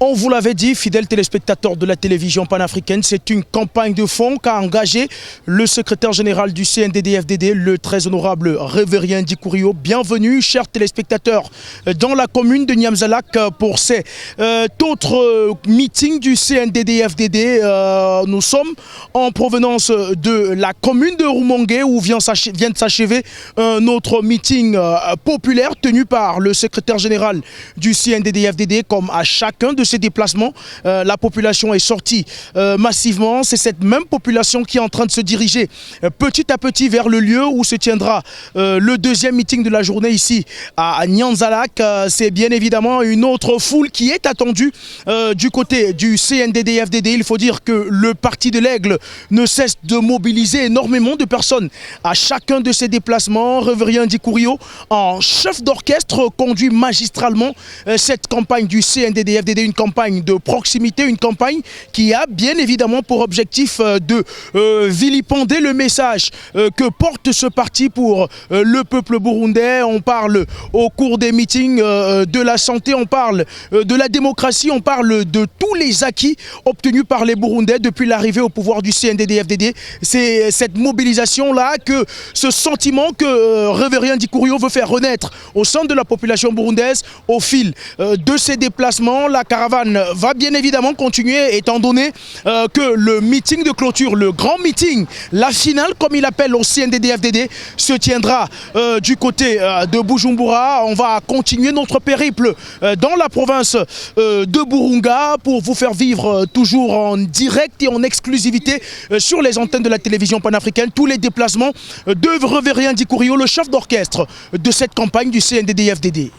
On vous l'avait dit, fidèles téléspectateurs de la télévision panafricaine, c'est une campagne de fond qu'a engagé le secrétaire général du CNDD-FDD, le très honorable Révérien Dikourio. Bienvenue, chers téléspectateurs, dans la commune de Niamzalak pour cet autre meeting du CNDD-FDD. Nous sommes en provenance de la commune de Rumongue où vient de s'achever un autre meeting populaire tenu par le secrétaire général du CNDD-FDD. Comme à chacun de ces déplacements, la population est sortie massivement. C'est cette même population qui est en train de se diriger petit à petit vers le lieu où se tiendra le deuxième meeting de la journée ici à Niamzalak. C'est bien évidemment une autre foule qui est attendue du côté du CNDD-FDD. Il faut dire que le parti de l'Aigle ne cesse de mobiliser énormément de personnes à chacun de ces déplacements. Révérien Dikourio, en chef d'orchestre, conduit magistralement cette campagne du CNDD-FDD, une campagne de proximité, une campagne qui a bien évidemment pour objectif de vilipender le message que porte ce parti pour le peuple burundais. On parle au cours des meetings de la santé, on parle de la démocratie, on parle de tous les acquis obtenus par les Burundais depuis l'arrivée au pouvoir du CNDD-FDD. C'est cette mobilisation-là, que ce sentiment que Révérien Dikourio veut faire renaître au sein de la population burundaise au fil de ces déplacements. La caravane va bien évidemment continuer étant donné que le meeting de clôture, le grand meeting, la finale comme il appelle au CNDD-FDD, se tiendra du côté de Bujumbura. On va continuer notre périple dans la province de Burunga pour vous faire vivre toujours en direct et en exclusivité sur les antennes de la télévision panafricaine tous les déplacements de Révérien Dikourio, le chef d'orchestre de cette campagne du CNDD-FDD.